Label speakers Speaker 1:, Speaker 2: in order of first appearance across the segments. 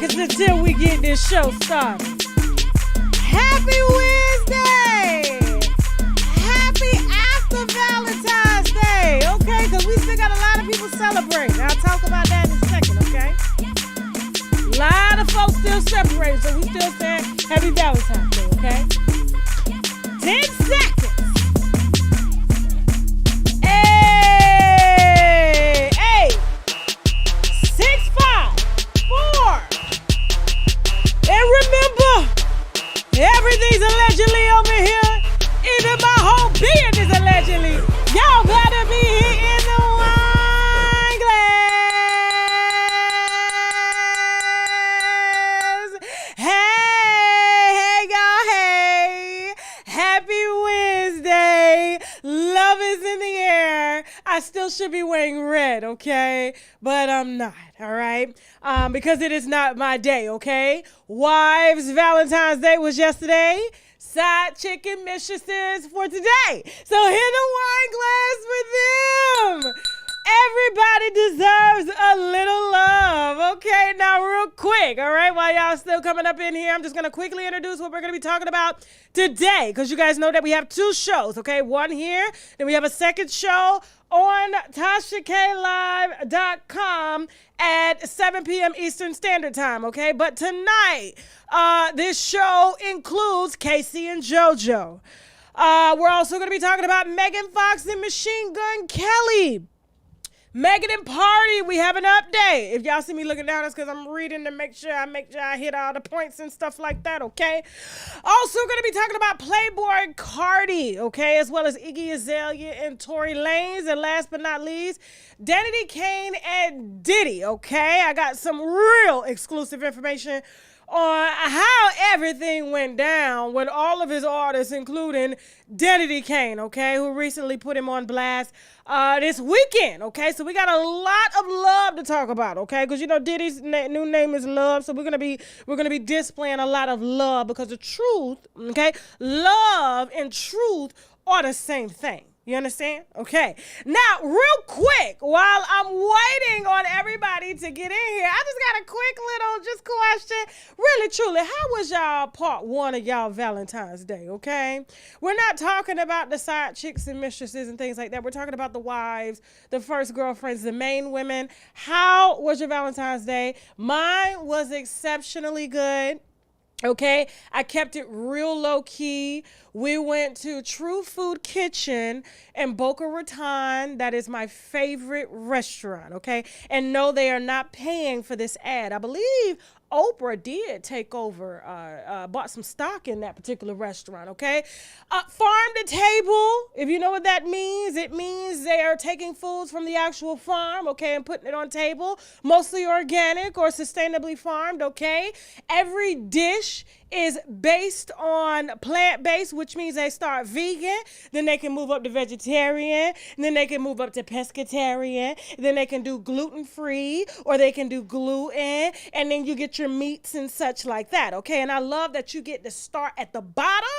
Speaker 1: seconds until we get this show started. Happy Wednesday! Happy after Valentine's Day, okay? Because we still got a lot of people celebrating. I'll talk about that in a second, okay? A lot of folks still separating, so we still saying Happy Valentine's Day, okay? 10 seconds. Hey! 8, 6, 5, 4. And remember, everything's allegedly over here. Even my whole being is allegedly. Y'all gotta be here in the wine glass. Hey, y'all, hey. Happy Wednesday. Love is in the air. I still should be wearing red, okay? But I'm not, all right? Because it is not my day, okay? Wives, Valentine's Day was yesterday. Side chicken mistresses for today. So hit the wine glass for them. Everybody deserves a little love. Okay, now real quick, all right, while y'all still coming up in here, I'm just going to quickly introduce what we're going to be talking about today, because you guys know that we have 2 shows, okay? One here, then we have a second show on TashaKLive.com at 7 p.m. Eastern Standard Time, okay? But tonight, this show includes Casey and JoJo. We're also going to be talking about Megan Fox and Machine Gun Kelly. Megan and Pardi, we have an update. If y'all see me looking down, it's because I'm reading to make sure I hit all the points and stuff like that, okay? Also going to be talking about Playboy Cardi, okay, as well as Iggy Azalea and Tory Lanez. And last but not least, Danny Kane and Diddy, okay? I got some real exclusive information on how everything went down with all of his artists, including Diddy Kane, okay, who recently put him on blast this weekend, okay? So we got a lot of love to talk about, okay? Because you know Diddy's new name is Love, so we're gonna be displaying a lot of love, because the truth, okay, love and truth are the same thing. You understand? Okay. Now, real quick, while I'm waiting on everybody to get in here, I just got a quick little question. Really, truly, how was y'all part 1 of y'all Valentine's Day, okay? We're not talking about the side chicks and mistresses and things like that. We're talking about the wives, the first girlfriends, the main women. How was your Valentine's Day? Mine was exceptionally good. Okay, I kept it real low key. We went to True Food Kitchen in Boca Raton. That is my favorite restaurant, okay? And no, they are not paying for this ad. I believe Oprah did take over, bought some stock in that particular restaurant, okay? Farm to table, if you know what that means, it means they are taking foods from the actual farm, okay, and putting it on table, mostly organic or sustainably farmed, okay? Every dish is based on plant-based, which means they start vegan, then they can move up to vegetarian, and then they can move up to pescatarian, then they can do gluten-free, or they can do gluten, and then you get your meats and such like that, okay? And I love that you get to start at the bottom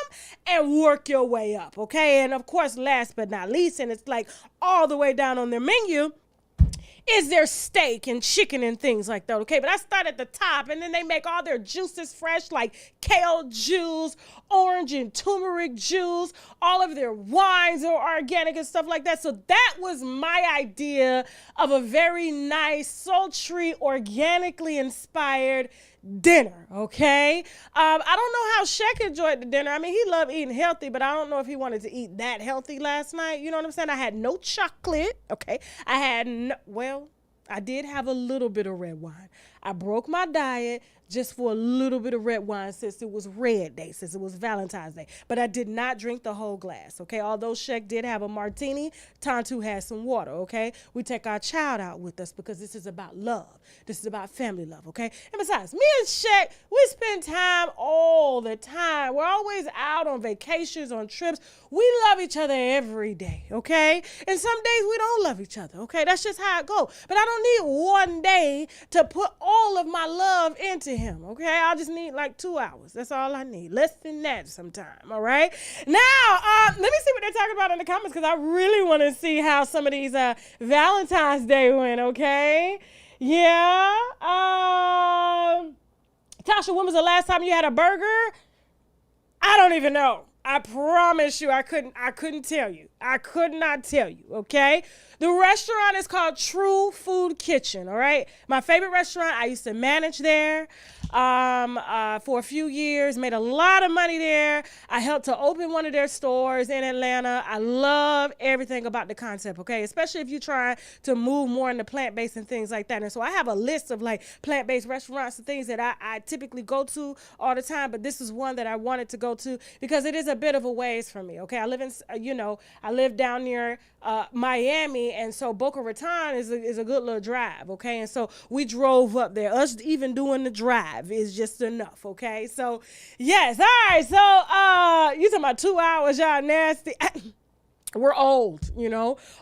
Speaker 1: and work your way up, okay? And of course, last but not least, and it's like all the way down on their menu, is their steak and chicken and things like that, okay? But I start at the top, and then they make all their juices fresh, like kale juice, orange and turmeric juice. All of their wines are organic and stuff like that. So that was my idea of a very nice, sultry, organically inspired dinner, okay? I don't know how Shaq enjoyed the dinner. I mean, he loved eating healthy, but I don't know if he wanted to eat that healthy last night. You know what I'm saying? I had no chocolate, okay? I did have a little bit of red wine. I broke my diet just for a little bit of red wine since it was Red Day, since it was Valentine's Day. But I did not drink the whole glass, okay? Although Shaq did have a martini, Tantu had some water, okay? We take our child out with us because this is about love. This is about family love, okay? And besides, me and Shaq, we spend time all the time. We're always out on vacations, on trips. We love each other every day, okay? And some days we don't love each other, okay? That's just how it goes. But I don't need one day to put all of my love into him, okay? I just need like 2 hours. That's all I need. Less than that sometime, all right? Now, let me see what they're talking about in the comments, because I really want to see how some of these Valentine's Day went, okay? Yeah. Tasha, when was the last time you had a burger? I don't even know. I promise you, I couldn't tell you. I could not tell you, okay? The restaurant is called True Food Kitchen, all right? My favorite restaurant, I used to manage there for a few years, made a lot of money there. I helped to open one of their stores in Atlanta. I love everything about the concept, okay? Especially if you're trying to move more into plant-based and things like that. And so I have a list of like plant-based restaurants and things that I typically go to all the time, but this is one that I wanted to go to because it is a bit of a ways from me, okay? I live in, I live down near Miami, and so Boca Raton is a good little drive, okay? And so we drove up there. Us even doing the drive is just enough, okay? So, yes, all right. So, you talking about 2 hours, y'all nasty. We're old,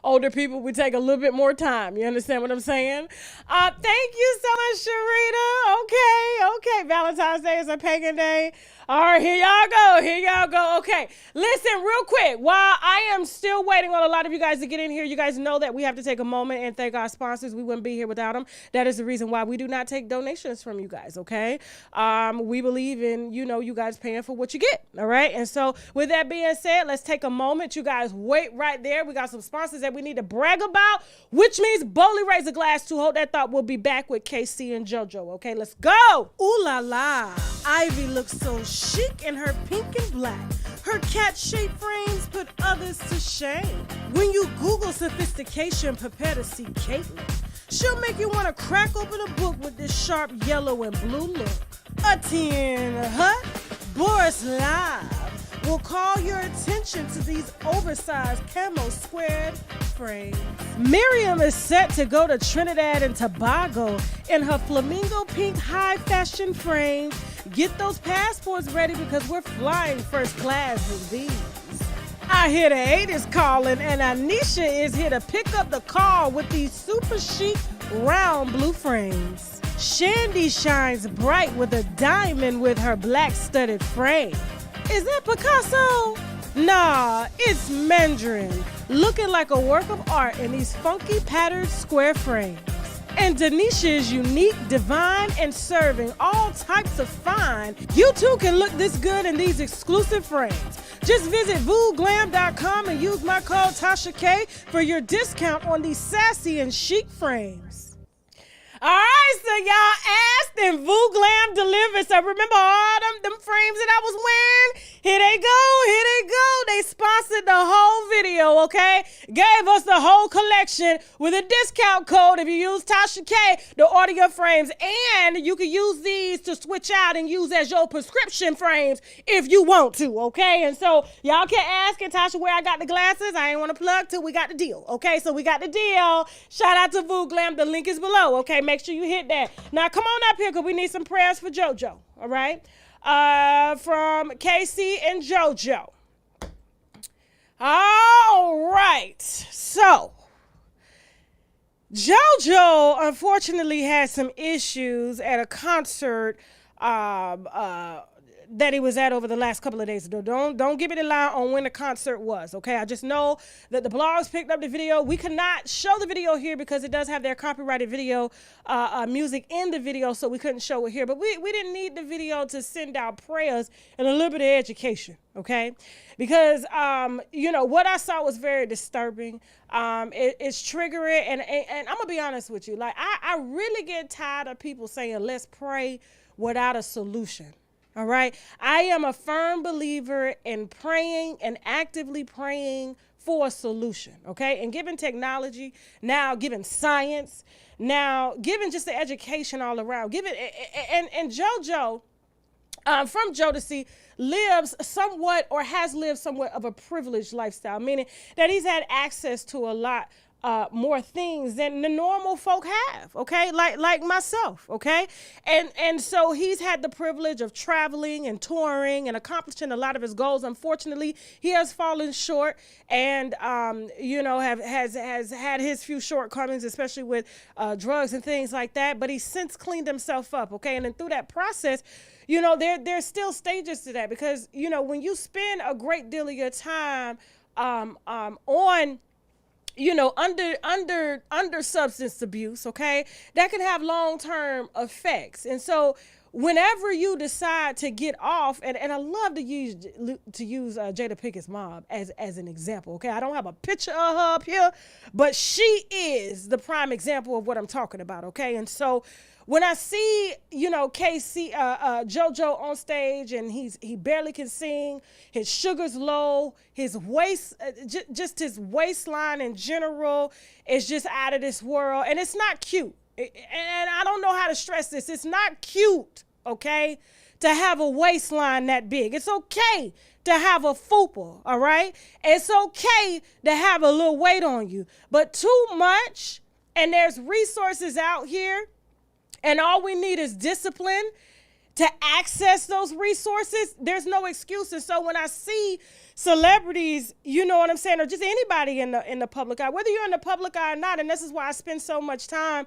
Speaker 1: older people, we take a little bit more time. You understand what I'm saying? Thank you so much, Sharita. Okay. Valentine's Day is a pagan day. All right, here y'all go. Okay, listen real quick. While I am still waiting on a lot of you guys to get in here, you guys know that we have to take a moment and thank our sponsors. We wouldn't be here without them. That is the reason why we do not take donations from you guys, okay? We believe in, you guys paying for what you get, all right? And so with that being said, let's take a moment. You guys wait right there. We got some sponsors that we need to brag about, which means boldly raise a glass to hold that thought. We'll be back with KC and JoJo, okay? Let's go. Ooh la la. Ivy looks so chic in her pink and black. Her cat-shaped frames put others to shame. When you Google sophistication, prepare to see Caitlyn. She'll make you want to crack open a book with this sharp yellow and blue look. A 10 Hut, Boris Live will call your attention to these oversized camo squared frames. Miriam is set to go to Trinidad and Tobago in her flamingo pink high fashion frames. Get those passports ready because we're flying first class with these. I hear the 8 is calling, and Anisha is here to pick up the call with these super chic round blue frames. Shandy shines bright with a diamond with her black studded frame. Is that Picasso? Nah, it's Mandarin, looking like a work of art in these funky patterned square frames. And Denisha is unique, divine, and serving all types of fine. You too can look this good in these exclusive frames. Just visit VooGlam.com and use my code TashaK for your discount on these sassy and chic frames. All right, so y'all asked and Voo Glam delivered. So remember all them frames that I was wearing? Here they go. They sponsored the whole video, okay? Gave us the whole collection with a discount code if you use TashaK, the audio frames. And you can use these to switch out and use as your prescription frames if you want to, okay? And so y'all can ask and Tasha where I got the glasses. I ain't want to plug till we got the deal, okay? So we got the deal. Shout out to Voo Glam. The link is below, okay? Make sure you hit that. Now come on up here because we need some prayers for JoJo, all right? From Casey and JoJo. All right. So JoJo unfortunately had some issues at a concert that he was at over the last couple of days. Don't give me the line on when the concert was, okay? I just know that the blogs picked up the video. We could not show the video here because it does have their copyrighted video music in the video, so we couldn't show it here. But we didn't need the video to send out prayers and a little bit of education, okay? Because, what I saw was very disturbing. It's triggering, and I'm going to be honest with you. Like, I really get tired of people saying, let's pray without a solution. All right. I am a firm believer in praying and actively praying for a solution. OK, and given technology now, given science now, given just the education all around, given and JoJo from Jodeci lives somewhat or has lived somewhat of a privileged lifestyle, meaning that he's had access to a lot more things than the normal folk have, okay? Like myself, okay? And so he's had the privilege of traveling and touring and accomplishing a lot of his goals. Unfortunately, he has fallen short and, has had his few shortcomings, especially with drugs and things like that. But he's since cleaned himself up, okay? And then through that process, there's still stages to that because, when you spend a great deal of your time on under substance abuse, okay, that can have long-term effects. And so whenever you decide to get off, and I love to use Jada Pickett's mom as an example, okay? I don't have a picture of her up here, but she is the prime example of what I'm talking about, okay? And so when I see, JoJo on stage and he barely can sing, his sugar's low, his waist, just his waistline in general is just out of this world, and it's not cute. And I don't know how to stress this. It's not cute, okay, to have a waistline that big. It's okay to have a fupa, all right? It's okay to have a little weight on you, but too much, and there's resources out here, and all we need is discipline to access those resources. There's no excuses. So when I see celebrities, you know what I'm saying, or just anybody in the public eye, whether you're in the public eye or not, and this is why I spend so much time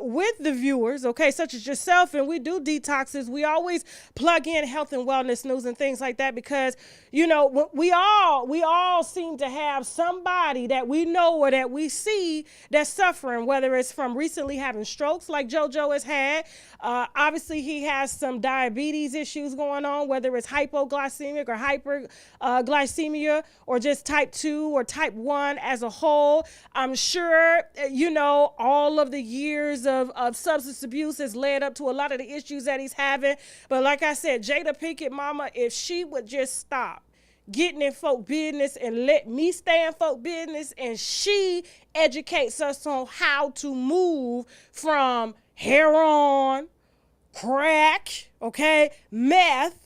Speaker 1: with the viewers, okay, such as yourself, and we do detoxes. We always plug in health and wellness news and things like that because, we all seem to have somebody that we know or that we see that's suffering, whether it's from recently having strokes like JoJo has had. Obviously, he has some diabetes issues going on, whether it's hypoglycemic or hyperglycemia or just type 2 or type 1 as a whole. I'm sure, all of the years of substance abuse has led up to a lot of the issues that he's having. But like I said, Jada Pinkett mama, if she would just stop getting in folk business and let me stay in folk business, and she educates us on how to move from heroin, crack, okay, meth,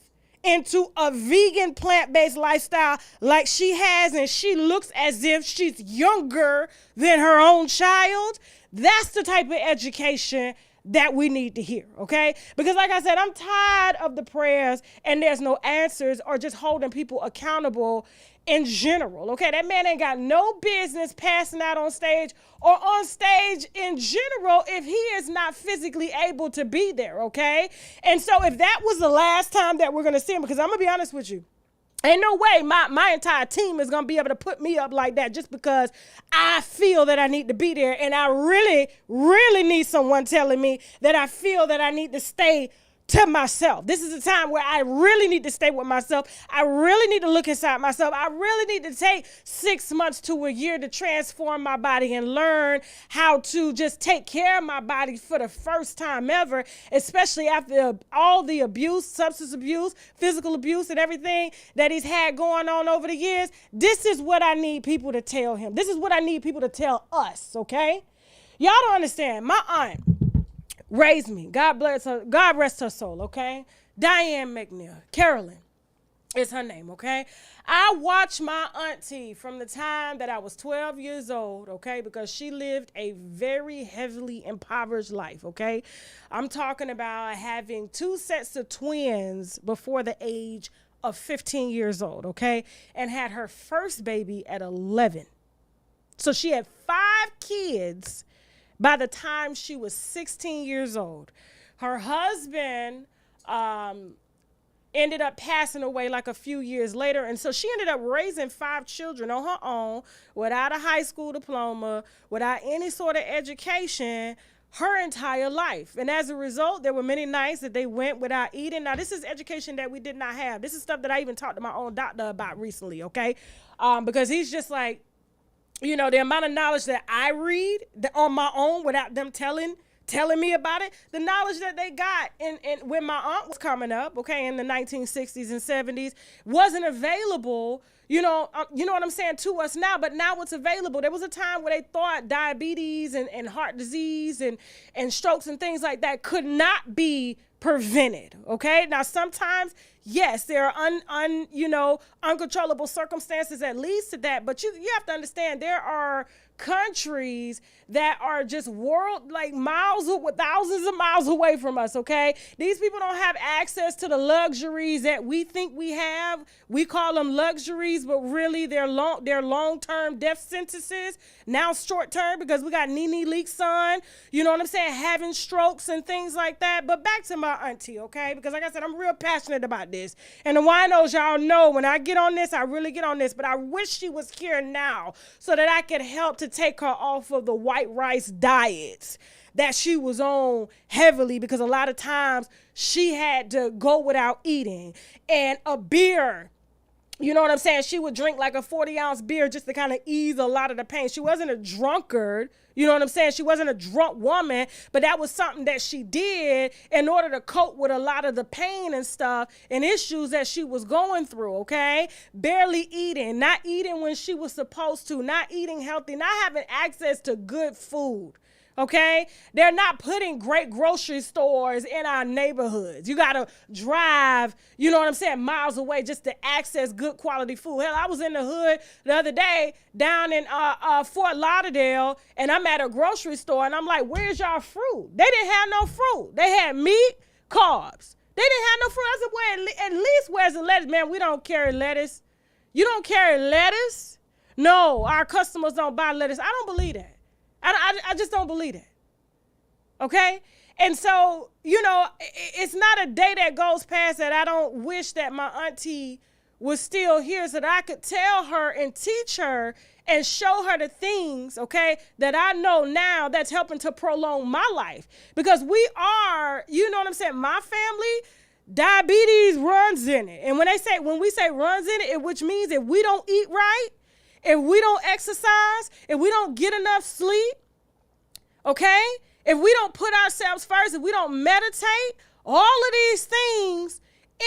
Speaker 1: into a vegan plant-based lifestyle like she has, and she looks as if she's younger than her own child. That's the type of education that we need to hear, okay? Because like I said, I'm tired of the prayers and there's no answers or just holding people accountable in general, okay? That man ain't got no business passing out on stage or on stage in general if he is not physically able to be there, okay? And so if that was the last time that we're going to see him, because I'm going to be honest with you, ain't no way my entire team is going to be able to put me up like that just because I feel that I need to be there. And I really, really need someone telling me that I feel that I need to stay to myself. This is a time where I really need to stay with myself. I really need to look inside myself. I really need to take 6 months to a year to transform my body and learn how to just take care of my body for the first time ever, especially after all the abuse, substance abuse, physical abuse, and everything that he's had going on over the years. This is what I need people to tell him. This is what I need people to tell us, okay? Y'all don't understand. My aunt raised me. God bless her. God rest her soul, okay? Diane McNeil. Carolyn is her name, okay? I watched my auntie from the time that I was 12 years old, okay? Because she lived a very heavily impoverished life, okay? I'm talking about having 2 sets of twins before the age of 15 years old, okay? And had her first baby at 11. So she had 5 kids by the time she was 16 years old. Her husband ended up passing away like a few years later. And so she ended up raising 5 children on her own without a high school diploma, without any sort of education, her entire life. And as a result, there were many nights that they went without eating. Now, this is education that we did not have. This is stuff that I even talked to my own doctor about recently, okay? Because he's just like, the amount of knowledge that I read on my own without them telling me about it, the knowledge that they got when my aunt was coming up, okay, in the 1960s and 70s, wasn't available, you know what I'm saying, to us now, but now it's available. There was a time where they thought diabetes and heart disease and strokes and things like that could not be prevented, okay? Now, sometimes, yes, there are uncontrollable circumstances that leads to that, but you have to understand there are countries that are just thousands of miles away from us, okay? These people don't have access to the luxuries that we think we have. We call them luxuries, but really they're long-term death sentences, now short-term, because we got Nene Leak's son, you know what I'm saying, having strokes and things like that. But back to my auntie, okay? Because like I said, I'm real passionate about this. this. And the winos, y'all know, when I get on this, I really get on this. But I wish she was here now so that I could help to take her off of the white rice diets that she was on heavily, because a lot of times she had to go without eating. And a beer, you know what I'm saying? She would drink like a 40-ounce beer just to kind of ease a lot of the pain. She wasn't a drunkard. You know what I'm saying? She wasn't a drunk woman, but that was something that she did in order to cope with a lot of the pain and stuff and issues that she was going through, okay? Barely eating, not eating when she was supposed to, not eating healthy, not having access to good food. Okay, they're not putting great grocery stores in our neighborhoods. You got to drive, you know what I'm saying, miles away just to access good quality food. Hell, I was in the hood the other day down in Fort Lauderdale, and I'm at a grocery store, and I'm like, where's y'all fruit? They didn't have no fruit. They had meat, carbs. They didn't have no fruit. I said, well, at least where's the lettuce? Man, we don't carry lettuce. You don't carry lettuce? No, our customers don't buy lettuce. I don't believe that. I just don't believe it, okay? And so, you know, it's not a day that goes past that I don't wish that my auntie was still here so that I could tell her and teach her and show her the things, okay, that I know now that's helping to prolong my life. Because we are, you know what I'm saying, my family, diabetes runs in it. And when we say runs in it, which means if we don't eat right, if we don't exercise, if we don't get enough sleep, okay, if we don't put ourselves first, if we don't meditate, all of these things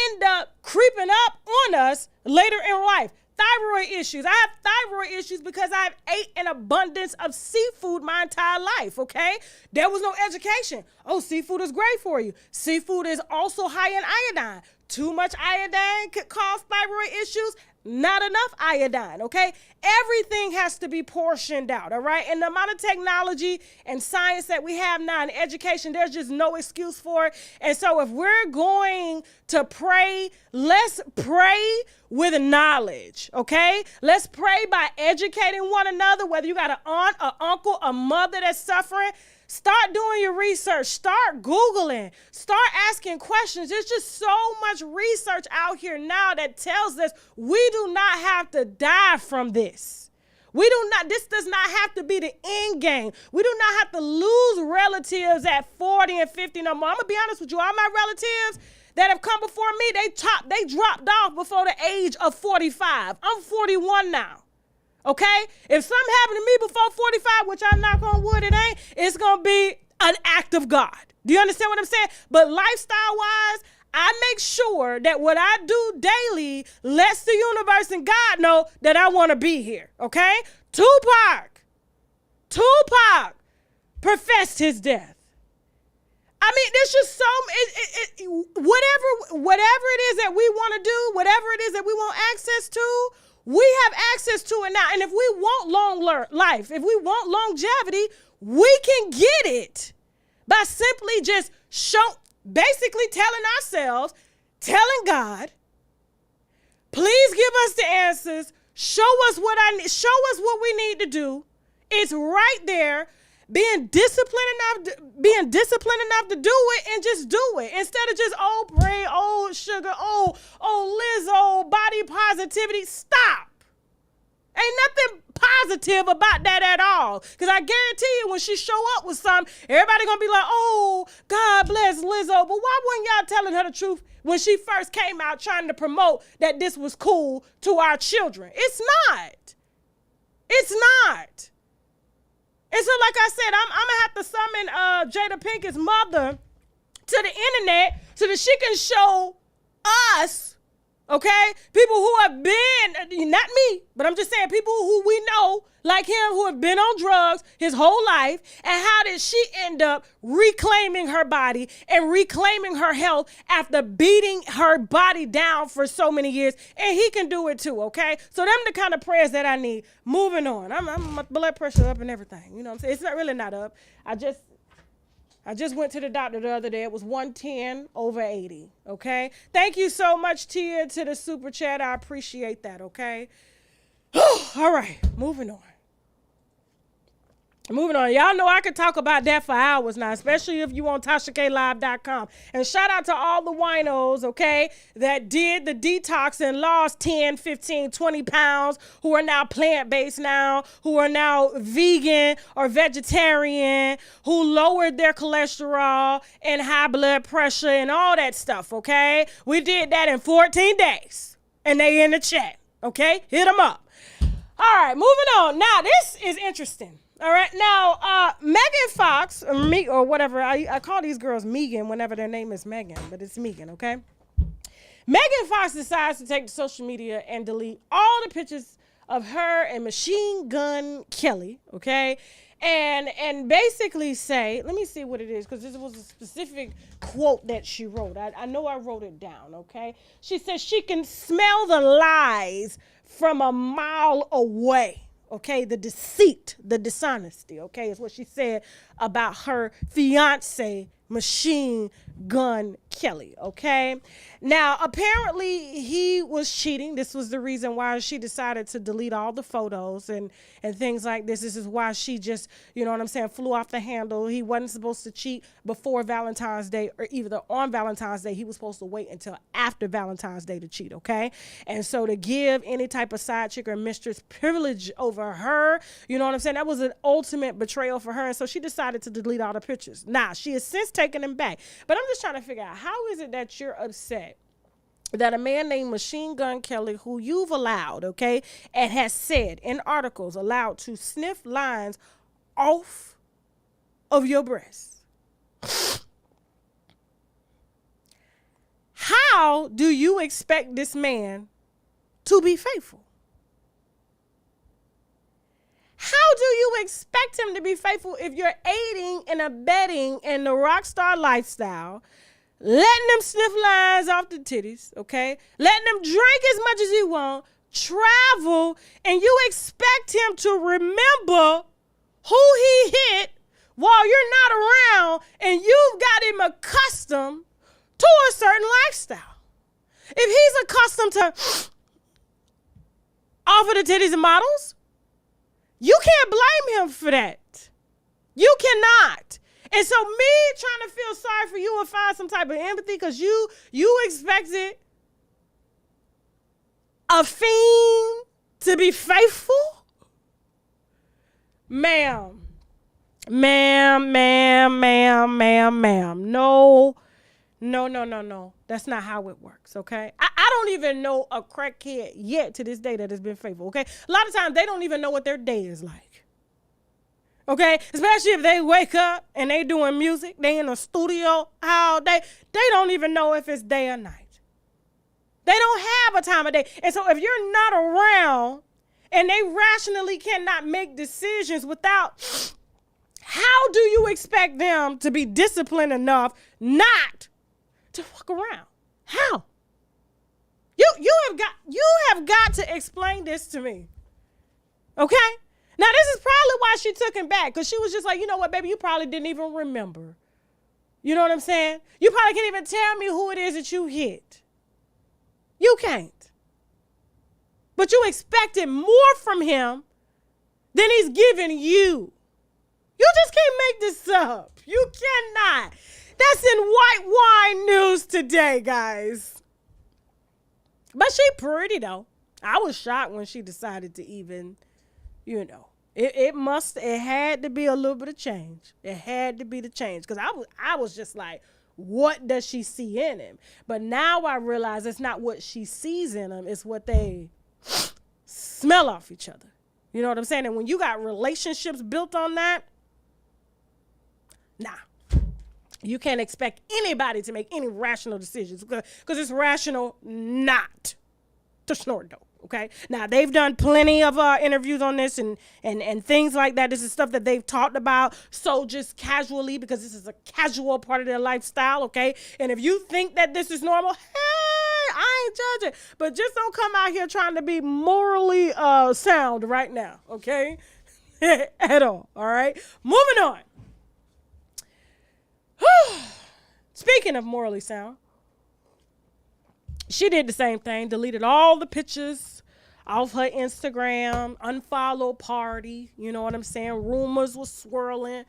Speaker 1: end up creeping up on us later in life. Thyroid issues. I have thyroid issues because I've ate an abundance of seafood my entire life, okay? There was no education. Oh, seafood is great for you. Seafood is also high in iodine. Too much iodine could cause thyroid issues. Not enough iodine, okay? Everything has to be portioned out, all right? And the amount of technology and science that we have now in education, there's just no excuse for it. And so if we're going to pray, let's pray with knowledge, okay? Let's pray by educating one another, whether you got an aunt, an uncle, a mother that's suffering. Start doing your research. Start Googling. Start asking questions. There's just so much research out here now that tells us we do not have to die from this. This does not have to be the end game. We do not have to lose relatives at 40 and 50 no more. I'm going to be honest with you. All my relatives that have come before me, they dropped off before the age of 45. I'm 41 now. Okay? If something happened to me before 45, which I knock on wood, it ain't, it's going to be an act of God. Do you understand what I'm saying? But lifestyle-wise, I make sure that what I do daily lets the universe and God know that I want to be here. Okay? Tupac professed his death. I mean, there's just whatever it is that we want to do, whatever it is that we want access to, we have access to it now. And if we want long life, if we want longevity, we can get it by simply just basically telling ourselves, telling God, please give us the answers. Show us what we need to do. It's right there. Being disciplined enough to do it and just do it instead of just pray, sugar, Lizzo, body positivity. Stop. Ain't nothing positive about that at all. Because I guarantee you, when she show up with something, everybody gonna be like, oh, God bless Lizzo. But why wasn't y'all telling her the truth when she first came out trying to promote that this was cool to our children? It's not. It's not. And so, like I said, I'm going to have to summon Jada Pinkett's mother to the internet so that she can show us, okay, people who have been, not me, but I'm just saying people who we know, like him, who have been on drugs his whole life, and how did she end up reclaiming her body and reclaiming her health after beating her body down for so many years, and he can do it too, okay? So them the kind of prayers that I need. Moving on. My blood pressure up and everything, you know what I'm saying? It's not up. I just went to the doctor the other day. It was 110/80, okay? Thank you so much, Tia, to the super chat. I appreciate that, okay? All right, moving on. Moving on. Y'all know I could talk about that for hours now, especially if you on TashaKLive.com. And shout out to all the winos, okay, that did the detox and lost 10, 15, 20 pounds, who are now plant-based now, who are now vegan or vegetarian, who lowered their cholesterol and high blood pressure and all that stuff, okay? We did that in 14 days. And they in the chat, okay? Hit them up. All right, moving on. Now, this is interesting. All right, now, Megan Fox, or whatever, I call these girls Megan whenever their name is Megan, but it's Megan, okay? Megan Fox decides to take to social media and delete all the pictures of her and Machine Gun Kelly, okay? And basically say, let me see what it is, because this was a specific quote that she wrote. I know I wrote it down, okay? She says she can smell the lies from a mile away. Okay, the deceit, the dishonesty, okay, is what she said about her fiance, Machine Gun Kelly, okay? Now, apparently he was cheating. This was the reason why she decided to delete all the photos and things like this. This is why she just, you know what I'm saying, flew off the handle. He wasn't supposed to cheat before Valentine's Day or either on Valentine's Day. He was supposed to wait until after Valentine's Day to cheat, okay? And so to give any type of side chick or mistress privilege over her, you know what I'm saying, that was an ultimate betrayal for her. And so she decided to delete all the pictures. Now, she has since taken them back. But I'm just trying to figure out, how is it that you're upset that a man named Machine Gun Kelly, who you've allowed, okay, and has said in articles, allowed to sniff lines off of your breasts? How do you expect this man to be faithful? How do you expect him to be faithful if you're aiding and abetting in the rock star lifestyle, letting them sniff lines off the titties, okay? Letting them drink as much as he want, travel, and you expect him to remember who he hit while you're not around, and you've got him accustomed to a certain lifestyle. If he's accustomed to off of the titties and models, you can't blame him for that. You cannot. And so me trying to feel sorry for you and find some type of empathy because you expected a fiend to be faithful? Ma'am. No. That's not how it works, okay? I don't even know a crackhead yet to this day that has been faithful, okay? A lot of times they don't even know what their day is like, okay? Especially if they wake up and they doing music, they in a studio all day. They don't even know if it's day or night. They don't have a time of day. And so if you're not around and they rationally cannot make decisions without, how do you expect them to be disciplined enough not to fuck around? How? You have got to explain this to me. Okay? Now this is probably why she took him back, because she was just like, you know what, baby, you probably didn't even remember. You know what I'm saying? You probably can't even tell me who it is that you hit. You can't. But you expected more from him than he's giving you. You just can't make this up. You cannot. That's in white wine news today, guys. But she pretty, though. I was shocked when she decided to even, you know, it had to be a little bit of change. It had to be the change. Because I was just like, what does she see in him? But now I realize it's not what she sees in him. It's what they smell off each other. You know what I'm saying? And when you got relationships built on that, nah. You can't expect anybody to make any rational decisions because it's rational not to snort dope, okay? Now, they've done plenty of interviews on this and things like that. This is stuff that they've talked about so just casually because this is a casual part of their lifestyle, okay? And if you think that this is normal, hey, I ain't judging. But just don't come out here trying to be morally sound right now, okay? At all right? Moving on. Speaking of morally sound, she did the same thing, deleted all the pictures off her Instagram, unfollow Pardi. You know what I'm saying? Rumors were swirling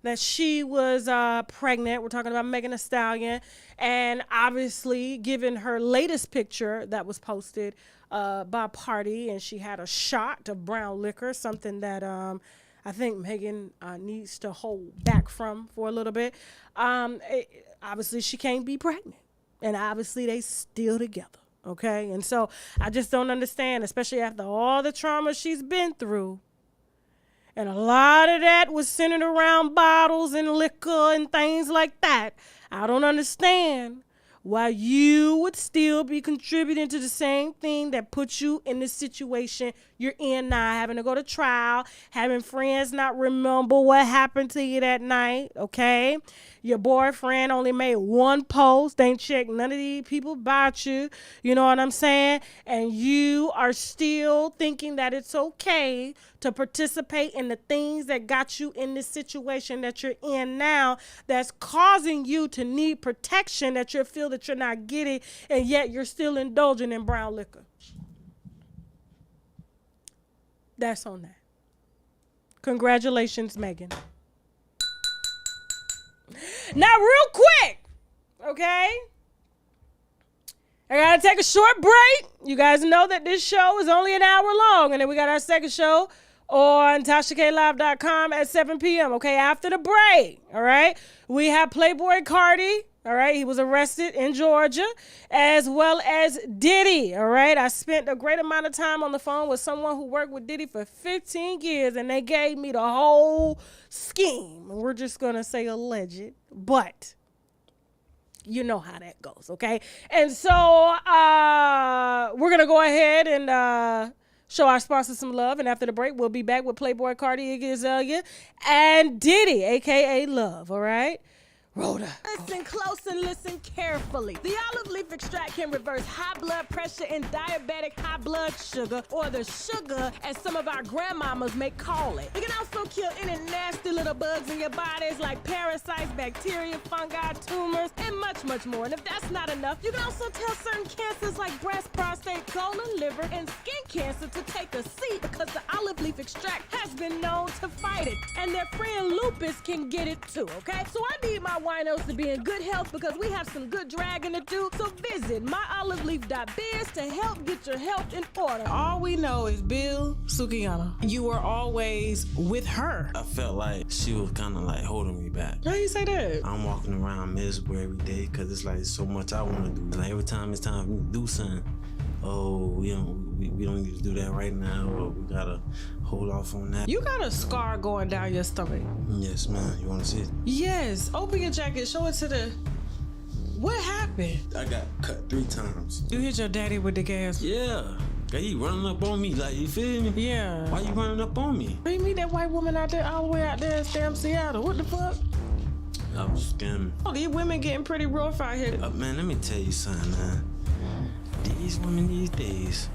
Speaker 1: that she was pregnant. We're talking about Megan Thee Stallion. And obviously, given her latest picture that was posted by Pardi, and she had a shot of brown liquor, something that I think Megan needs to hold back from for a little bit. Obviously, she can't be pregnant. And obviously, they still together. Okay? And so I just don't understand, especially after all the trauma she's been through. And a lot of that was centered around bottles and liquor and things like that. I don't understand why you would still be contributing to the same thing that put you in the situation you're in now, having to go to trial, having friends not remember what happened to you that night, okay? Your boyfriend only made one post, ain't checked none of these people about you, you know what I'm saying? And you are still thinking that it's okay to participate in the things that got you in this situation that you're in now, that's causing you to need protection that you feel that you're not getting, and yet you're still indulging in brown liquor. That's on that. Congratulations, Megan. Now, real quick, okay? I gotta take a short break. You guys know that this show is only an hour long, and then we got our second show on TashaKLive.com at 7 p.m., okay? After the break, all right? We have Playboy Cardi, all right? He was arrested in Georgia, as well as Diddy, all right? I spent a great amount of time on the phone with someone who worked with Diddy for 15 years, and they gave me the whole scheme. We're just going to say alleged, but you know how that goes, okay? And so we're going to go ahead and show our sponsors some love, and after the break, we'll be back with Playboy Cardi, Iggy Azalea, and Diddy, a.k.a. Love, all right? Rhoda.
Speaker 2: Listen close and listen carefully. The olive leaf extract can reverse high blood pressure and diabetic high blood sugar, or the sugar as some of our grandmamas may call it. It can also kill any nasty little bugs in your bodies like parasites, bacteria, fungi, tumors, and much, much more. And if that's not enough, you can also tell certain cancers like breast, prostate, colon, liver, and skin cancer to take a seat, because the olive leaf extract has been known to fight it. And their friend lupus can get it too, okay? So I need my winos to be in good health, because we have some good dragging to do. So visit myoliveleaf.biz to help get your health in order.
Speaker 3: All we know is Bill Sukiana. You were always with her.
Speaker 4: I felt like she was kind of like holding me back.
Speaker 3: How you say that?
Speaker 4: I'm walking around miserable every day because it's like so much I want to do. Like every time it's time for me to do something, we don't need to do that right now, or we gotta hold off on that.
Speaker 3: You got a scar going down your stomach.
Speaker 4: Yes, man. You want to see it?
Speaker 3: Yes. Open your jacket. Show it to the... What happened?
Speaker 4: I got cut 3 times.
Speaker 3: You hit your daddy with the gas.
Speaker 4: Yeah. He running up on me, like, you feel me?
Speaker 3: Yeah.
Speaker 4: Why you running up on me?
Speaker 3: You meet that white woman out there, all the way out there in damn Seattle. What the fuck?
Speaker 4: I was scamming.
Speaker 3: Oh, these women getting pretty rough out here.
Speaker 4: Man, let me tell you something, man. These women these days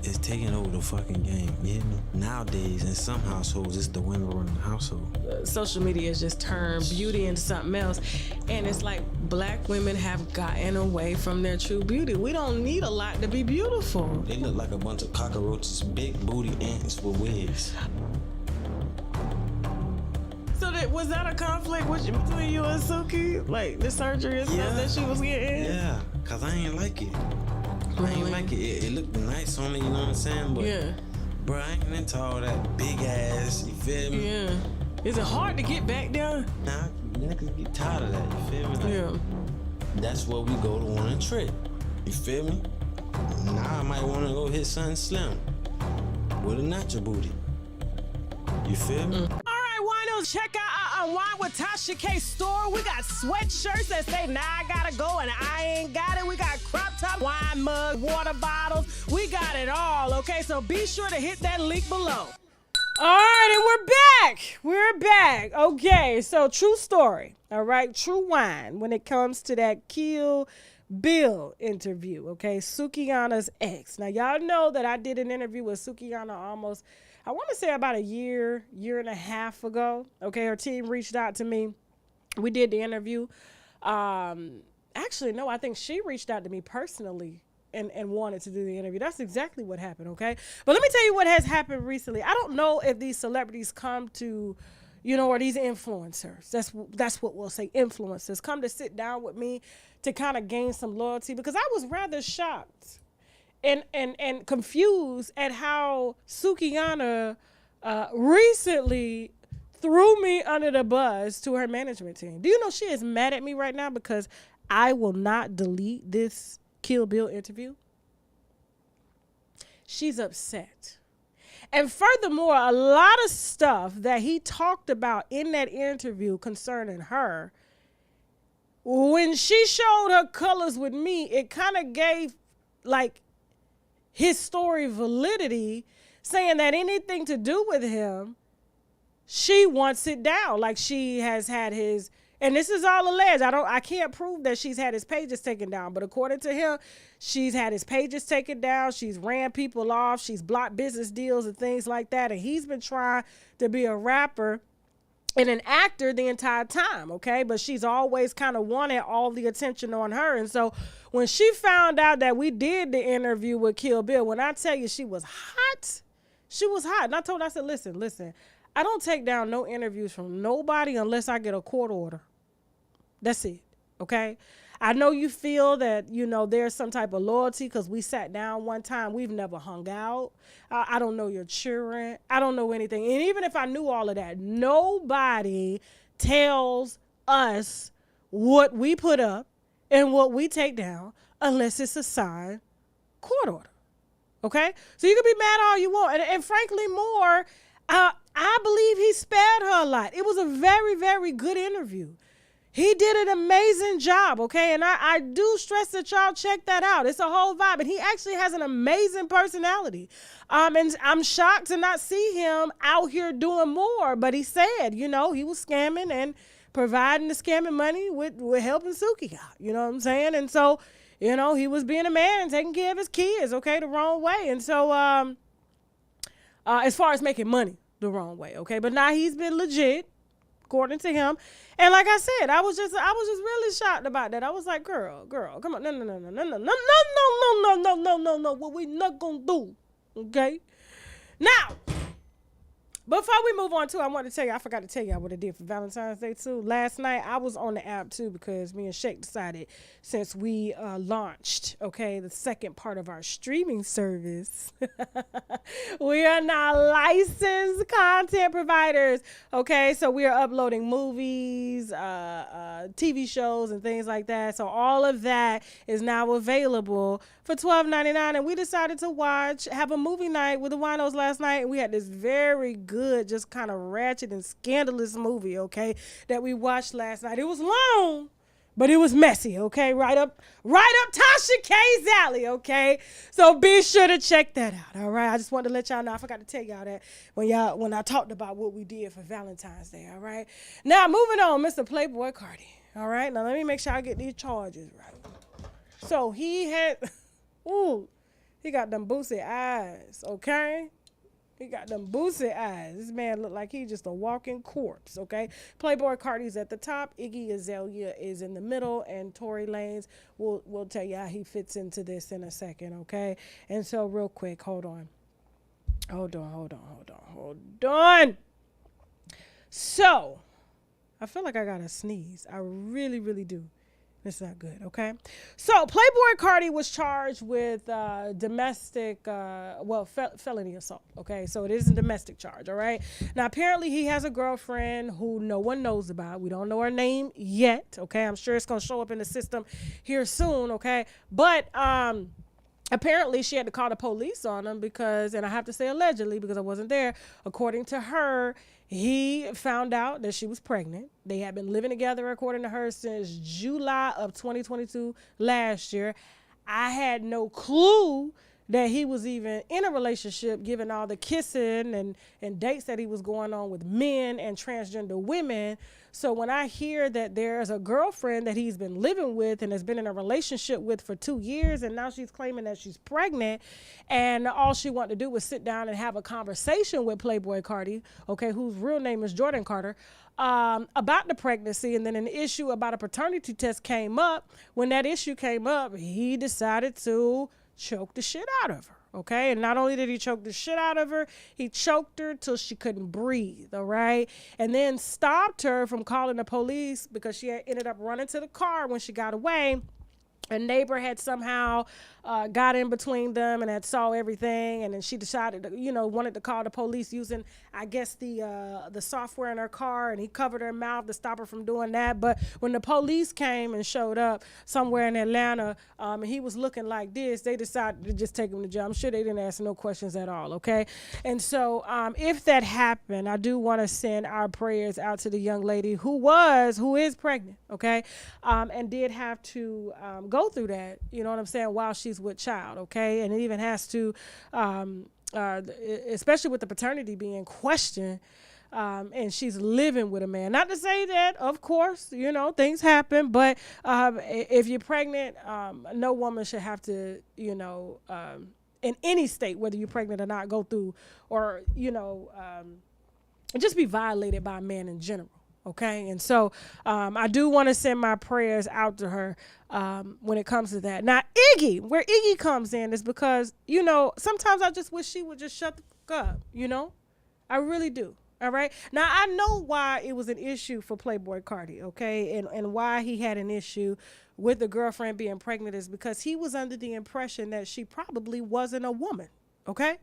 Speaker 4: is taking over the fucking game, you hear me? Nowadays, in some households, it's the women running the household.
Speaker 3: Social media has just turned beauty into something else. And it's like black women have gotten away from their true beauty. We don't need a lot to be beautiful.
Speaker 4: They look like a bunch of cockroaches, big booty ants with wigs.
Speaker 3: So was that a conflict between you and Suki? Like the surgery and stuff that she was getting?
Speaker 4: Yeah, because I ain't like it. I ain't like it. It looked nice on me, you know what I'm saying? But, bro, I ain't into all that big ass, you feel me?
Speaker 3: Yeah. Is it hard to get back down?
Speaker 4: Nah, niggas get tired of that, you feel me? Like, that's where we go to one and trick. You feel me? Now I might want to go hit something slim with a natural booty. You feel me?
Speaker 2: Check out our Unwind with TashaK store. We got sweatshirts that say, now I gotta go and I ain't got it. We got crop top, wine mug, water bottles. We got it all, okay? So be sure to hit that link below.
Speaker 1: All right, and we're back. We're back. Okay, so true story, all right? True wine when it comes to that Kill Bill interview, okay? Sukiana's ex. Now, y'all know that I did an interview with Sukiana almost, I want to say about a year and a half ago. Okay, her team reached out to me. We did the interview. Actually, no, I think she reached out to me personally and wanted to do the interview. That's exactly what happened, okay? But let me tell you what has happened recently. I don't know if these celebrities come to, or these influencers, that's what we'll say, influencers, come to sit down with me to kind of gain some loyalty, because I was rather shocked and confused at how Sukiana recently threw me under the bus to her management team. Do you know she is mad at me right now because I will not delete this Kill Bill interview? She's upset. And furthermore, a lot of stuff that he talked about in that interview concerning her, when she showed her colors with me, it kind of gave like his story validity, saying that anything to do with him, she wants it down. Like she has had his, and this is all alleged. I can't prove that she's had his pages taken down, but according to him, she's had his pages taken down. She's ran people off. She's blocked business deals and things like that. And he's been trying to be a rapper and an actor the entire time, okay? But she's always kind of wanted all the attention on her. And so when she found out that we did the interview with Kill Bill, when I tell you she was hot, And I told her, I said, listen, I don't take down no interviews from nobody unless I get a court order. That's it, okay? I know you feel that, there's some type of loyalty because we sat down one time. We've never hung out. I don't know your children. I don't know anything. And even if I knew all of that, nobody tells us what we put up and what we take down unless it's a signed court order, okay? So you can be mad all you want. And frankly, more, I believe he spared her a lot. It was a very, very good interview. He did an amazing job, okay? And I do stress that y'all check that out. It's a whole vibe. And he actually has an amazing personality. And I'm shocked to not see him out here doing more. But he said, he was scamming and providing the scamming money with helping Suki out. You know what I'm saying? And so, he was being a man and taking care of his kids, okay, the wrong way. And so as far as making money the wrong way, okay? But now he's been legit, according to him. And like I said, I was just really shocked about that. I was like, girl, come on. No. What we not gonna do, okay? Now, before we move on too, I want to tell you, I forgot to tell y'all what I did for Valentine's Day too. Last night, I was on the app too because me and Shake decided, since we launched, okay, the second part of our streaming service, we are now licensed content providers, okay? So we are uploading movies, TV shows, and things like that. So all of that is now available for $12.99, and we decided to have a movie night with the winos last night, and we had this very good, just kind of ratchet and scandalous movie, okay, that we watched last night. It was long, but it was messy, okay, right up Tasha K's alley, okay, so be sure to check that out, all right? I just wanted to let y'all know, I forgot to tell y'all that when I talked about what we did for Valentine's Day, all right? Now, moving on, Mr. Playboy Cardi, all right? Now, let me make sure I get these charges right. So, he got them boosie eyes, okay? He got them boosie eyes. This man look like he's just a walking corpse, okay? Playboy Cardi's at the top. Iggy Azalea is in the middle. And Tory Lanez, we'll tell you how he fits into this in a second, okay? And so real quick, hold on. So, I feel like I got to sneeze. I really, really do. It's not good, okay? So, Playboy Cardi was charged with domestic, felony assault, okay? So, it is a domestic charge, all right? Now, apparently, he has a girlfriend who no one knows about. We don't know her name yet, okay? I'm sure it's going to show up in the system here soon, okay? But apparently, she had to call the police on him because, and I have to say allegedly because I wasn't there, according to her, he found out that she was pregnant. They had been living together, according to her, since July of 2022 last year. I had no clue that he was even in a relationship, given all the kissing and dates that he was going on with men and transgender women. So when I hear that there's a girlfriend that he's been living with and has been in a relationship with for 2 years, and now she's claiming that she's pregnant, and all she wanted to do was sit down and have a conversation with Playboy Cardi, okay, whose real name is Jordan Carter, about the pregnancy, and then an issue about a paternity test came up. When that issue came up, he decided to choked the shit out of her. Okay, and not only did he choke the shit out of her, he choked her till she couldn't breathe, all right? And then stopped her from calling the police because she had ended up running to the car when she got away. A neighbor had somehow got in between them and had saw everything, and then she decided to, wanted to call the police using, I guess, the software in her car, and he covered her mouth to stop her from doing that. But when the police came and showed up somewhere in Atlanta, and he was looking like this, they decided to just take him to jail. I'm sure they didn't ask no questions at all, okay? And so if that happened, I do want to send our prayers out to the young lady who is pregnant, okay, and did have to go through that, you know what I'm saying, while she's with child, okay? And it even has to, especially with the paternity being questioned, and she's living with a man. Not to say that, of course, things happen, but if you're pregnant, no woman should have to, in any state, whether you're pregnant or not, go through or, just be violated by a man in general. Okay, and so I do want to send my prayers out to her when it comes to that. Now, where Iggy comes in is because, sometimes I just wish she would just shut the fuck up, I really do. All right. Now, I know why it was an issue for Playboy Cardi, okay, and why he had an issue with the girlfriend being pregnant is because he was under the impression that she probably wasn't a woman, okay?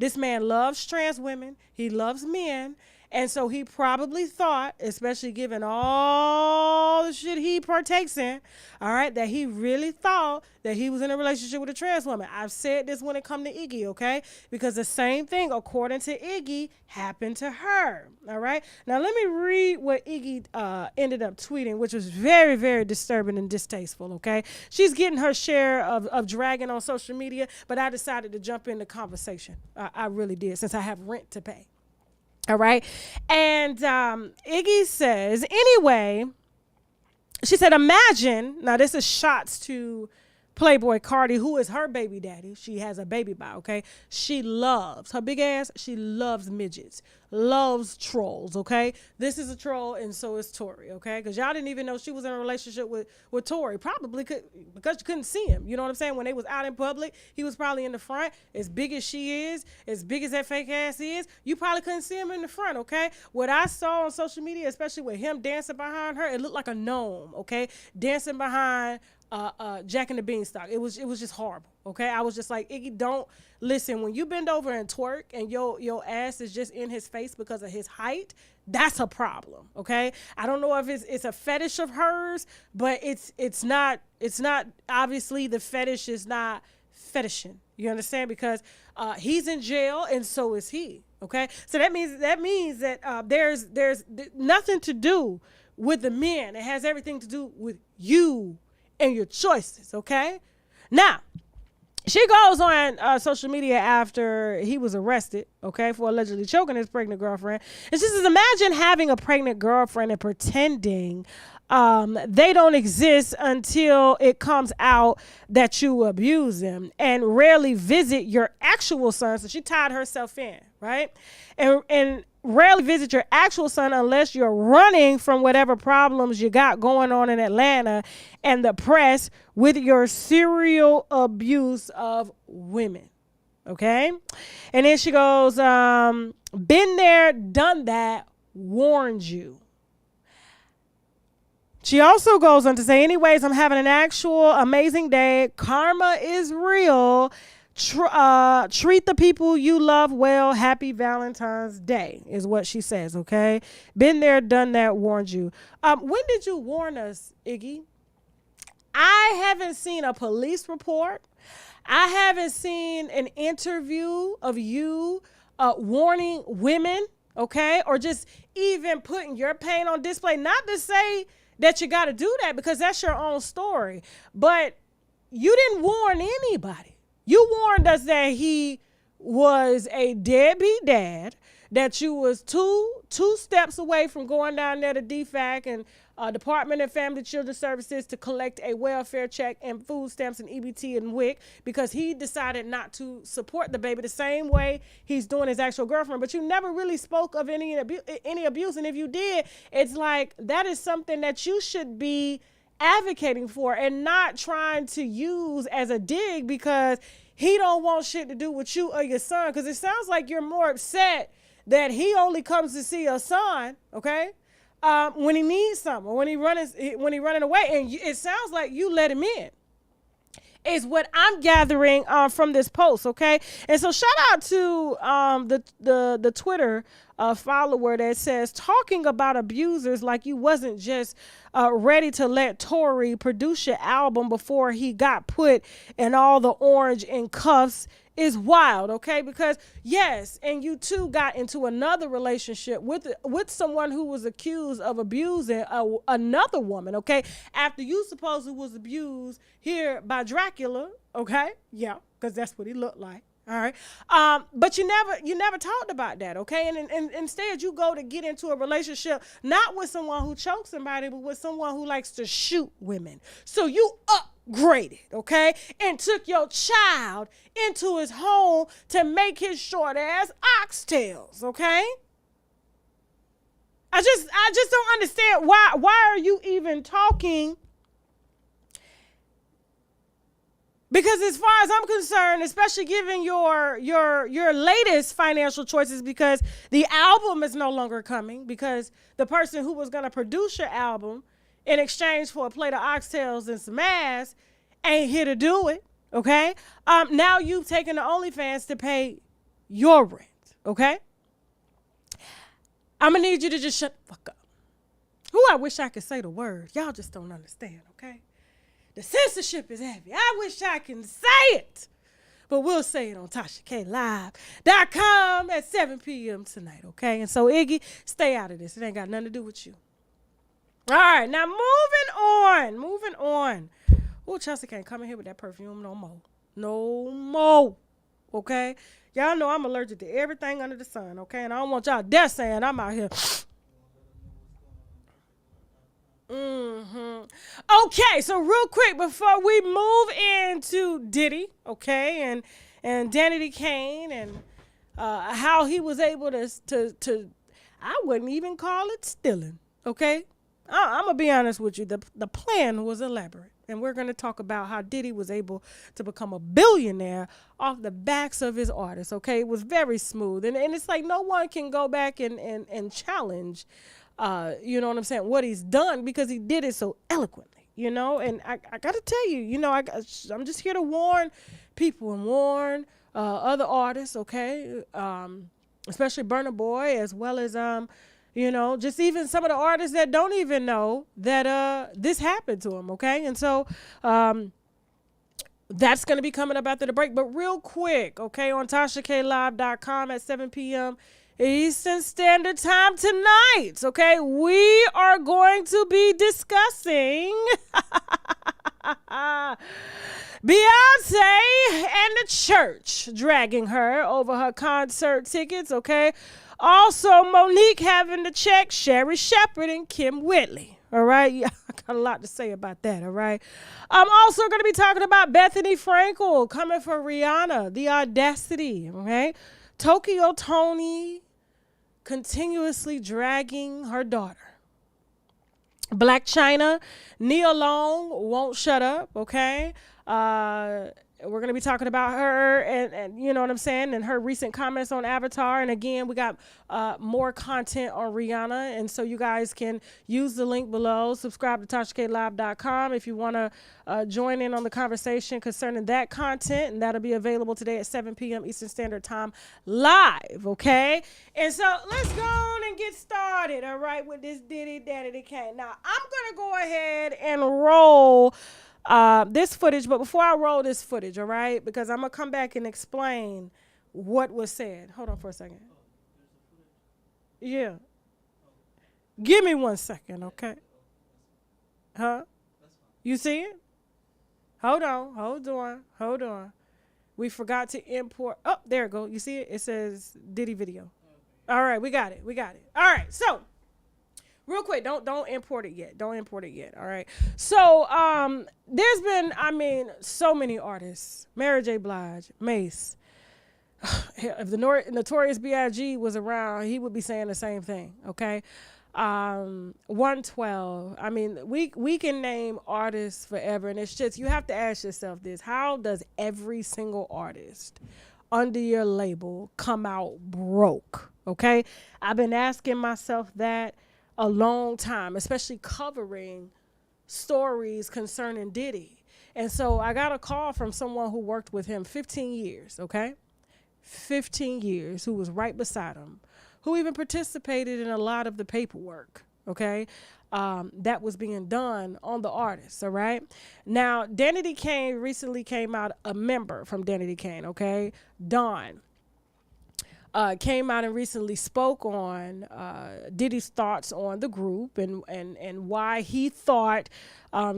Speaker 1: This man loves trans women. He loves men. And so he probably thought, especially given all the shit he partakes in, all right, that he really thought that he was in a relationship with a trans woman. I've said this when it come to Iggy, okay? Because the same thing, according to Iggy, happened to her, all right? Now, let me read what Iggy ended up tweeting, which was very, very disturbing and distasteful, okay? She's getting her share of dragging on social media, but I decided to jump in the conversation. I really did, since I have rent to pay. All right. And Iggy says, anyway, she said, imagine, now this is shots to Playboy Cardi, who is her baby daddy. She has a baby by, okay? She loves, her big ass, she loves midgets, loves trolls, okay? This is a troll, and so is Tori, okay? Because y'all didn't even know she was in a relationship with Tori, probably because you couldn't see him. You know what I'm saying? When they was out in public, he was probably in the front. As big as she is, as big as that fake ass is, you probably couldn't see him in the front, okay? What I saw on social media, especially with him dancing behind her, it looked like a gnome, okay? Dancing behind Jack and the Beanstalk. It was just horrible. Okay, I was just like, Iggy, don't listen. When you bend over and twerk and your ass is just in his face because of his height, that's a problem. Okay, I don't know if it's a fetish of hers, but it's not obviously the fetish is not fetishing. You understand? Because he's in jail and so is he. Okay, so that means that there's nothing to do with the men. It has everything to do with you and your choices, okay? Now, she goes on social media after he was arrested, okay, for allegedly choking his pregnant girlfriend. And she says, imagine having a pregnant girlfriend and pretending they don't exist until it comes out that you abuse them and rarely visit your actual son. So she tied herself in, right? And rarely visit your actual son unless you're running from whatever problems you got going on in Atlanta and the press with your serial abuse of women. Okay? And then she goes, been there, done that, warned you. She also goes on to say, anyways, I'm having an actual amazing day. Karma is real. Treat the people you love well. Happy Valentine's Day is what she says, okay? Been there, done that, warned you. When did you warn us, Iggy? I haven't seen a police report. I haven't seen an interview of you warning women, okay? Or just even putting your pain on display. Not to say that you got to do that because that's your own story. But you didn't warn anybody. You warned us that he was a deadbeat dad, that you was two steps away from going down there to DFAC and Department of Family Children Services to collect a welfare check and food stamps and EBT and WIC because he decided not to support the baby the same way he's doing his actual girlfriend. But you never really spoke of any abuse. And if you did, it's like that is something that you should be advocating for and not trying to use as a dig because he don't want shit to do with you or your son. Because it sounds like you're more upset that he only comes to see your son, okay, when he needs something or when he running away. And it sounds like you let him in. Is what I'm gathering from this post, okay? And so shout out to the Twitter follower that says, talking about abusers like you wasn't just ready to let Tory produce your album before he got put in all the orange and cuffs is wild, okay? Because yes, and you too got into another relationship with someone who was accused of abusing another woman, okay? After you supposedly was abused here by Dracula, okay? Yeah, because that's what he looked like. All right. But you never talked about that, okay? And instead you go to get into a relationship not with someone who chokes somebody, but with someone who likes to shoot women. So you upgraded, okay? And took your child into his home to make his short ass oxtails, okay? I just don't understand why are you even talking? Because as far as I'm concerned, especially given your latest financial choices, because the album is no longer coming, because the person who was going to produce your album in exchange for a plate of oxtails and some ass ain't here to do it, okay? Now you've taken the OnlyFans to pay your rent, okay? I'm going to need you to just shut the fuck up. I wish I could say the word. Y'all just don't understand, okay? The censorship is heavy. I wish I can say it. But we'll say it on TashaKLive.com at 7 p.m. tonight, okay? And so, Iggy, stay out of this. It ain't got nothing to do with you. All right, now moving on. Oh, Chelsea can't come in here with that perfume no more, okay? Y'all know I'm allergic to everything under the sun, okay? And I don't want y'all dare saying I'm out here. Okay, so real quick before we move into Diddy, okay, and Danity Kane and how he was able to I wouldn't even call it stealing, okay? I'm gonna be honest with you. The plan was elaborate, and we're gonna talk about how Diddy was able to become a billionaire off the backs of his artists, okay? It was very smooth, and it's like no one can go back and challenge. You know what I'm saying, what he's done, because he did it so eloquently, you know. And I got to tell you, you know, I'm just here to warn people and warn other artists, okay, especially Burna Boy, as well as, you know, just even some of the artists that don't even know that this happened to him, okay. And so that's going to be coming up after the break. But real quick, okay, on TashaKLive.com at 7 p.m. Eastern Standard Time tonight, okay, we are going to be discussing Beyonce and the church dragging her over her concert tickets, okay? Also, Monique having to check Sherry Shepherd and Kim Whitley, all right? Yeah, I got a lot to say about that, all right? I'm also going to be talking about Bethany Frankel coming for Rihanna, the audacity, okay? Tokyo Tony continuously dragging her daughter. Black China, Nia Long won't shut up, okay? We're going to be talking about her and you know what I'm saying, and her recent comments on Avatar. And again, we got more content on Rihanna. And so you guys can use the link below. Subscribe to TashaKLive.com if you want to join in on the conversation concerning that content. And that'll be available today at 7 p.m. Eastern Standard Time live, okay? And so let's go on and get started, all right, with this Diddy Danity Kane. Now, I'm going to go ahead and roll this footage, but before I roll this footage, all right, because I'm gonna come back and explain what was said. Hold on for a second. Yeah. Give me 1 second, okay? Huh? You see it? Hold on. We forgot to import. Oh, there it go. You see it? It says Diddy video. All right, we got it. All right, so real quick, don't import it yet. All right. So there's been, I mean, so many artists. Mary J. Blige, Mace. If the Notorious B.I.G. was around, he would be saying the same thing. Okay. 112. I mean, we can name artists forever, and it's just, you have to ask yourself this: how does every single artist under your label come out broke? Okay, I've been asking myself that a long time, especially covering stories concerning Diddy. And so I got a call from someone who worked with him 15 years, okay? 15 years, who was right beside him, who even participated in a lot of the paperwork, okay, that was being done on the artists, all right? Now, Diddy Kane recently came out, a member from Diddy Kane, okay, Don, came out and recently spoke on Diddy's thoughts on the group and why he thought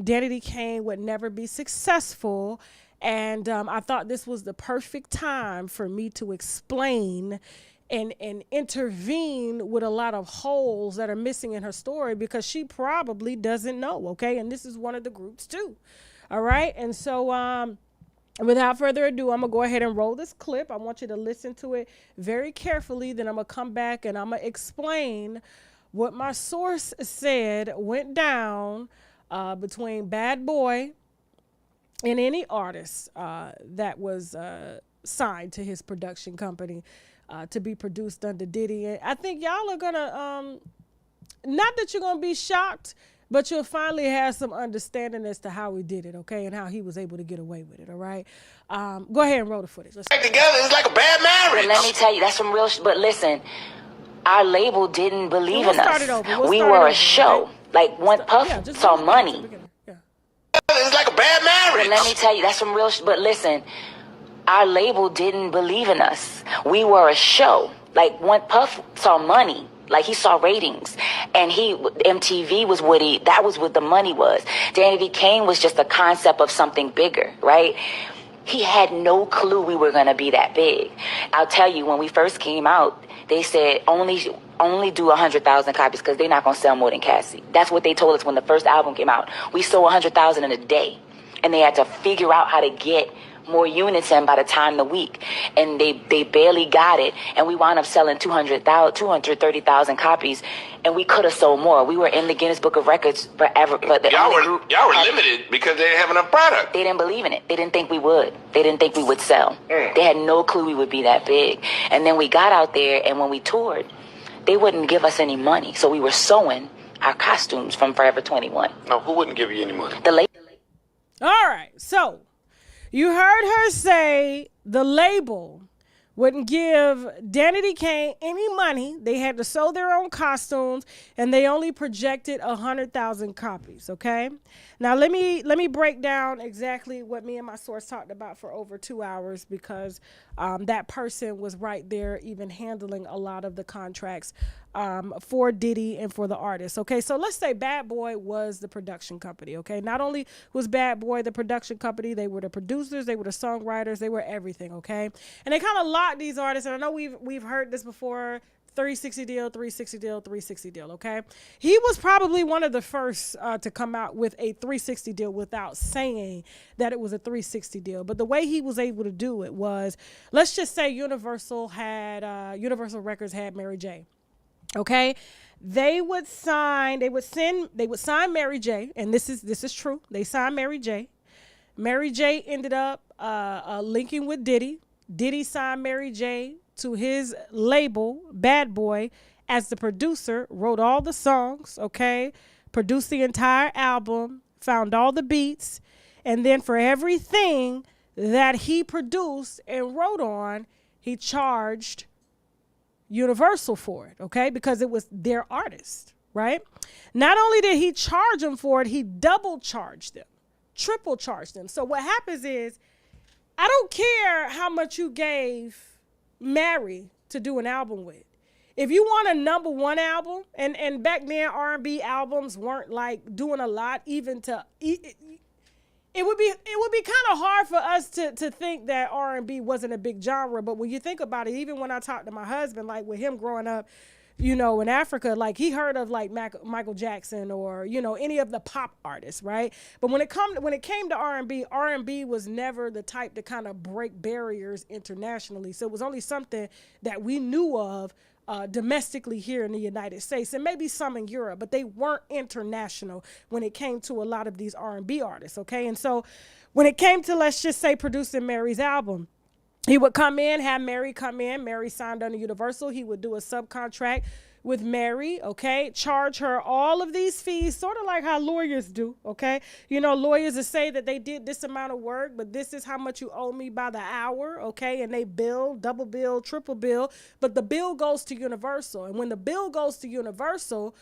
Speaker 1: Diddy Kane would never be successful. And I thought this was the perfect time for me to explain and intervene with a lot of holes that are missing in her story, because she probably doesn't know, okay? And this is one of the groups too, all right? And so without further ado, I'm going to go ahead and roll this clip. I want you to listen to it very carefully. Then I'm going to come back and I'm going to explain what my source said went down between Bad Boy and any artist that was signed to his production company to be produced under Diddy. And I think y'all are going to, not that you're going to be shocked, but you'll finally have some understanding as to how he did it, okay, and how he was able to get away with it, all right? Go ahead and roll the footage. Let's
Speaker 5: Back together, it's like a bad marriage.
Speaker 6: But let me tell you, that's some real but listen, our label didn't believe in us. We were a show. Okay? Like, one Puff saw money.
Speaker 5: It's like a bad marriage.
Speaker 6: But let me tell you, that's some real but listen, our label didn't believe in us. We were a show. Like, one Puff saw money. Like, he saw ratings, and MTV was that was what the money was. Diddy Kane was just a concept of something bigger, right? He had no clue we were going to be that big. I'll tell you, when we first came out, they said only do 100,000 copies because they're not going to sell more than Cassie. That's what they told us when the first album came out. We sold 100,000 in a day, and they had to figure out how to get more units in by the time the week, and they barely got it, and we wound up selling 230,000 copies, and we could have sold more. We were in the Guinness Book of Records forever, but
Speaker 5: y'all were limited because they didn't have enough product.
Speaker 6: They didn't believe in it. They didn't think we would. They didn't think we would sell. They had no clue we would be that big. And then we got out there, and when we toured, they wouldn't give us any money, so we were sewing our costumes from Forever 21.
Speaker 5: No, who wouldn't give you any money?
Speaker 1: All right, so you heard her say the label wouldn't give Diddy Kane any money. They had to sew their own costumes, and they only projected 100,000 copies, okay? Now, let me break down exactly what me and my source talked about for over 2 hours, because that person was right there even handling a lot of the contracts for Diddy and for the artists, okay? So let's say Bad Boy was the production company, okay? Not only was Bad Boy the production company, they were the producers, they were the songwriters, they were everything, okay? And they kind of locked these artists, and I know we've heard this before, 360 deal, 360 deal, 360 deal, okay? He was probably one of the first to come out with a 360 deal without saying that it was a 360 deal. But the way he was able to do it was, let's just say Universal Records had Mary J. Okay, they would sign Mary J, and this is true. They signed Mary J. Mary J ended up linking with Diddy. Diddy signed Mary J to his label, Bad Boy, as the producer, wrote all the songs, okay, produced the entire album, found all the beats, and then for everything that he produced and wrote on, he charged Universal for it, okay, because it was their artist, right? Not only did he charge them for it, he double charged them, triple charged them. So what happens is, I don't care how much you gave Mary to do an album with. If you want a #1 album, and back then R&B albums weren't like doing a lot, even to it would be kind of hard for us to think that R&B wasn't a big genre. But when you think about it, even when I talk to my husband, like with him growing up, you know, in Africa, like he heard of like Michael Jackson or, you know, any of the pop artists, right? But when it came to R&B was never the type to kind of break barriers internationally. So it was only something that we knew of domestically here in the United States, and maybe some in Europe, but they weren't international when it came to a lot of these R&B artists, okay? And so when it came to, let's just say, producing Mary's album, he would come in, have Mary come in. Mary signed under Universal. He would do a subcontract with Mary, okay? Charge her all of these fees, sort of like how lawyers do, okay? You know, lawyers will say that they did this amount of work, but this is how much you owe me by the hour, okay? And they bill, double bill, triple bill, but the bill goes to Universal. And when the bill goes to Universal,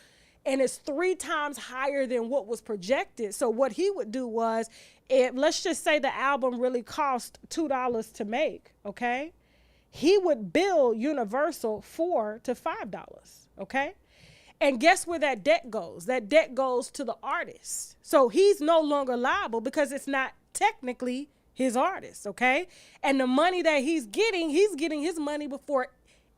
Speaker 1: and it's 3 times higher than what was projected. So what he would do was, let's just say the album really cost $2 to make, okay? He would bill Universal $4 to $5, okay? And guess where that debt goes? That debt goes to the artist. So he's no longer liable because it's not technically his artist, okay? And the money that he's getting his money before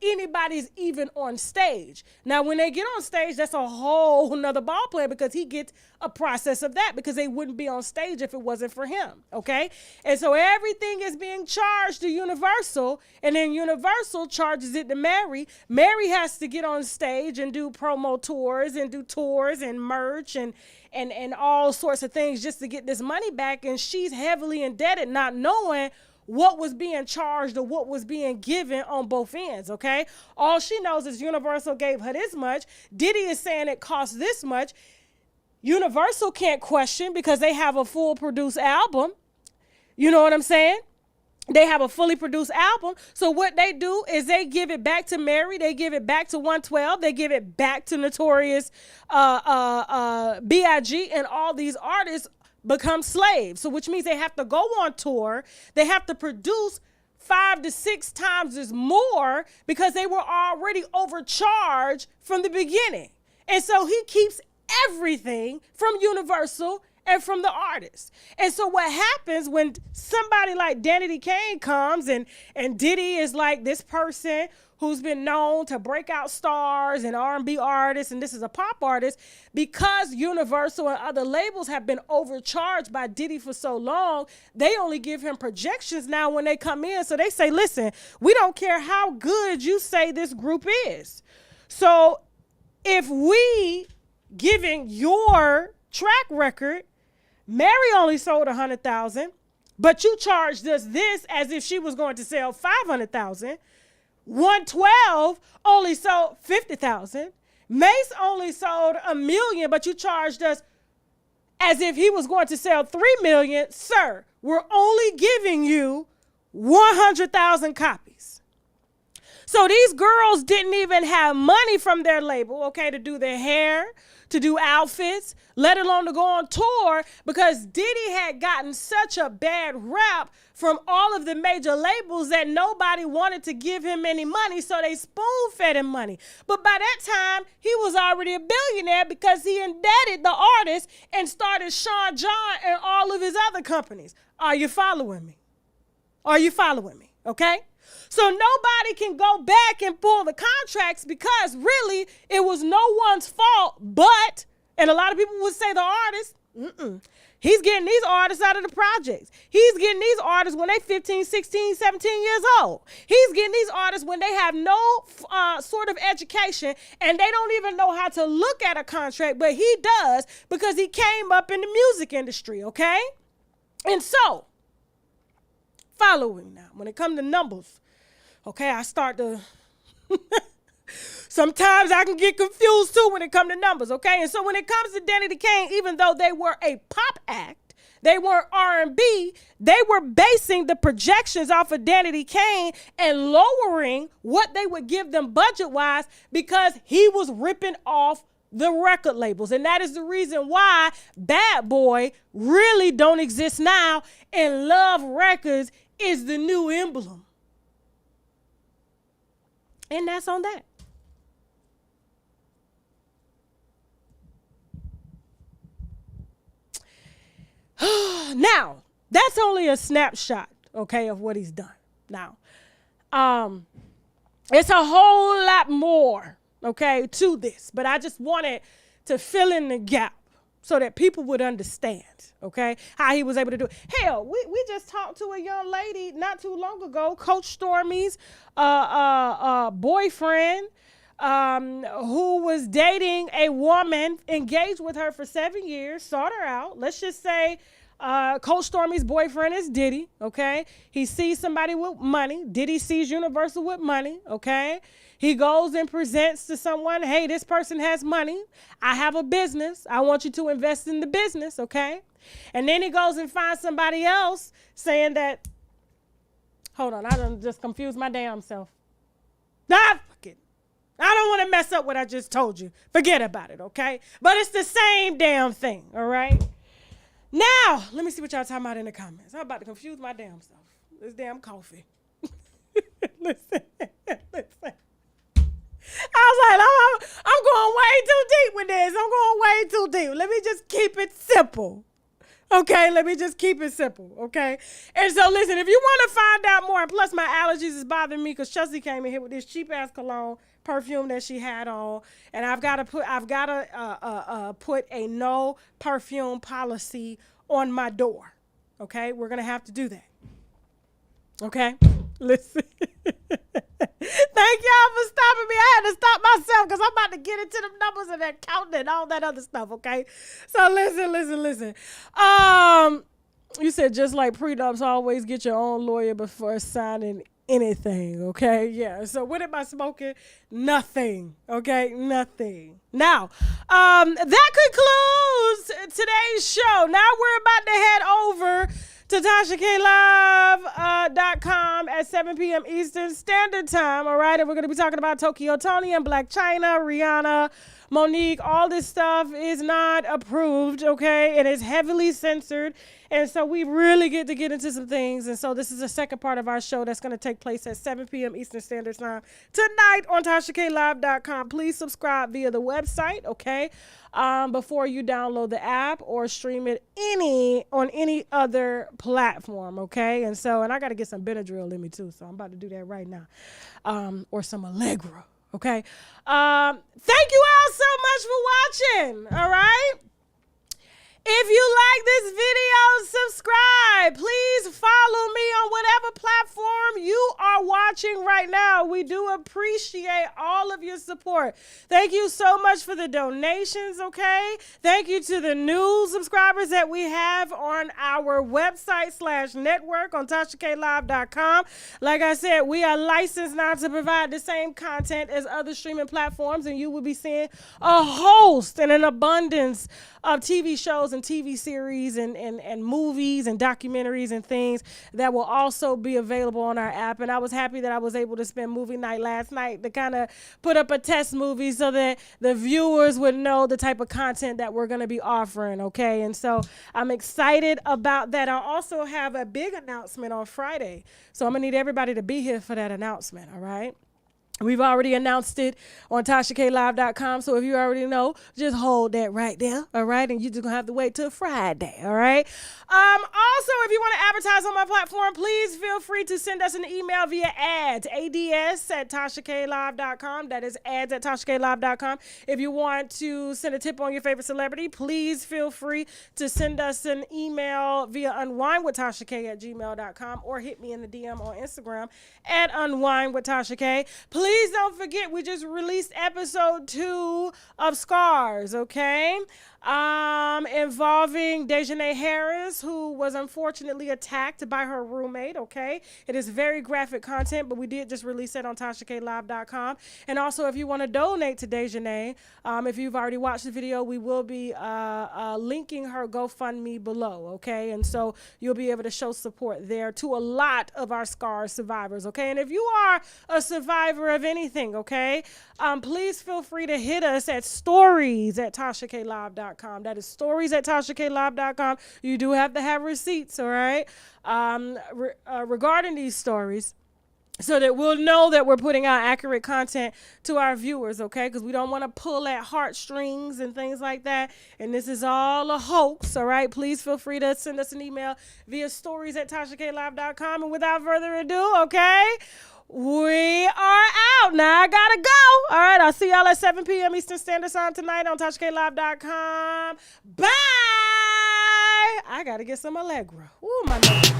Speaker 1: anybody's even on stage. Now, when they get on stage, that's a whole nother ball player because he gets a process of that because they wouldn't be on stage if it wasn't for him, okay? And so everything is being charged to Universal, and then Universal charges it to Mary. Mary has to get on stage and do promo tours and do tours and merch and all sorts of things just to get this money back, and she's heavily indebted, not knowing what was being charged or what was being given on both ends, okay? All she knows is Universal gave her this much. Diddy is saying it costs this much. Universal can't question because they have a full produced album. You know what I'm saying? They have a fully produced album. So what they do is they give it back to Mary. They give it back to 112. They give it back to Notorious B.I.G. and all these artists become slaves. So which means they have to go on tour. They have to produce 5 to 6 times as more because they were already overcharged from the beginning. And so he keeps everything from Universal and from the artist. And so what happens when somebody like Danity Kane comes and Diddy is like this person who's been known to break out stars and R&B artists, and this is a pop artist, because Universal and other labels have been overcharged by Diddy for so long, they only give him projections now when they come in. So they say, listen, we don't care how good you say this group is. So if we, given your track record, Mary only sold 100,000, but you charged us this as if she was going to sell 500,000. 112 only sold 50,000. Mace only sold 1 million, but you charged us as if he was going to sell 3 million. Sir, we're only giving you 100,000 copies. So these girls didn't even have money from their label, okay, to do their hair, to do outfits, let alone to go on tour, because Diddy had gotten such a bad rap from all of the major labels that nobody wanted to give him any money, so they spoon-fed him money. But by that time, he was already a billionaire because he indebted the artist and started Sean John and all of his other companies. Are you following me? Are you following me? Okay? So nobody can go back and pull the contracts because really it was no one's fault but, and a lot of people would say the artist, he's getting these artists out of the projects. He's getting these artists when they 15, 16, 17 years old. He's getting these artists when they have no sort of education and they don't even know how to look at a contract, but he does because he came up in the music industry, okay? And so, following now, when it comes to numbers, okay, I start to, sometimes I can get confused too when it comes to numbers, okay? And so when it comes to Danity Kane, even though they were a pop act, they weren't R&B, they were basing the projections off of Danity Kane and lowering what they would give them budget-wise because he was ripping off the record labels. And that is the reason why Bad Boy really don't exist now and Love Records is the new emblem. And that's on that. Now, that's only a snapshot, okay, of what he's done. Now, it's a whole lot more, okay, to this. But I just wanted to fill in the gap so that people would understand, okay, how he was able to do it. Hell, we just talked to a young lady not too long ago, Coach Stormy's boyfriend, who was dating a woman, engaged with her for 7 years, sought her out. Let's just say Coach Stormy's boyfriend is Diddy, okay? He sees somebody with money. Diddy sees Universal with money, okay? He goes and presents to someone, hey, this person has money. I have a business. I want you to invest in the business, okay? And then he goes and finds somebody else saying that, hold on, I done just confused my damn self. Nah, fuck it. I don't want to mess up what I just told you. Forget about it, okay? But it's the same damn thing, all right? Now, let me see what y'all talking about in the comments. I'm about to confuse my damn self. This damn coffee. Listen. I was like, I'm going way too deep with this. I'm going way too deep. Let me just keep it simple. Okay, let me just keep it simple, okay? And so, listen, if you want to find out more, and plus my allergies is bothering me because Chelsea came in here with this cheap-ass cologne perfume that she had on, and I've got to put a no perfume policy on my door, okay? We're going to have to do that, okay? Listen. Thank y'all for stopping me. I had to stop myself because I'm about to get into the numbers and that counting and all that other stuff, okay? So listen. You said just like prenups, always get your own lawyer before signing anything, okay? Yeah, so what am I smoking? Nothing, okay? Nothing. Now, that concludes today's show. Now we're about to head over to TashaKLive.com at 7 p.m. Eastern Standard Time, all right? And we're going to be talking about Tokyo Tony and Black China, Rihanna, Monique. All this stuff is not approved, okay? It is heavily censored. And so we really get into some things. And so this is the second part of our show that's going to take place at 7 p.m. Eastern Standard Time tonight on TashaKLive.com. Please subscribe via the website, okay, before you download the app or stream it on any other platform, okay? And I got to get some Benadryl in me too, so I'm about to do that right now, or some Allegra, okay? Thank you all so much for watching, all right? If you like this video, subscribe. Please follow me on whatever platform you are watching right now. We do appreciate all of your support. Thank you so much for the donations, okay? Thank you to the new subscribers that we have on our website /network on TashaKLive.com. Like I said, we are licensed now to provide the same content as other streaming platforms, and you will be seeing a host and an abundance of TV shows and TV series and movies and documentaries and things that will also be available on our app. And I was happy that I was able to spend movie night last night to kind of put up a test movie so that the viewers would know the type of content that we're going to be offering, okay? And so I'm excited about that. I also have a big announcement on Friday, so I'm going to need everybody to be here for that announcement, all right? We've already announced it on TashaKLive.com, so if you already know, just hold that right there, all right? And you're just going to have to wait till Friday, all right? Also, if you want to advertise on my platform, please feel free to send us an email via ads at TashaKLive.com. That is ads at TashaKLive.com. If you want to send a tip on your favorite celebrity, please feel free to send us an email via unwinewithtashak@gmail.com or hit me in the DM on Instagram at unwinewithtashak. Please don't forget, we just released episode 2 of Scars, okay? Involving Dejanay Harris, who was unfortunately attacked by her roommate, okay? It is very graphic content, but we did just release it on TashaKLive.com. And also, if you want to donate to Dejanay, if you've already watched the video, we will be linking her GoFundMe below, okay? And so you'll be able to show support there to a lot of our Scars survivors, okay? And if you are a survivor of anything, okay, please feel free to hit us at stories@TashaKLive.com. That is stories@TashaKLive.com. You do have to have receipts, all right, regarding these stories, so that we'll know that we're putting out accurate content to our viewers, okay? Because we don't want to pull at heartstrings and things like that. And this is all a hoax, all right? Please feel free to send us an email via stories@TashaKLive.com. And without further ado, okay, we are out. Now I gotta go. All right, I'll see y'all at 7 p.m. Eastern Standard Time tonight on TashaKLive.com. Bye. I gotta get some Allegra. Ooh, my nose.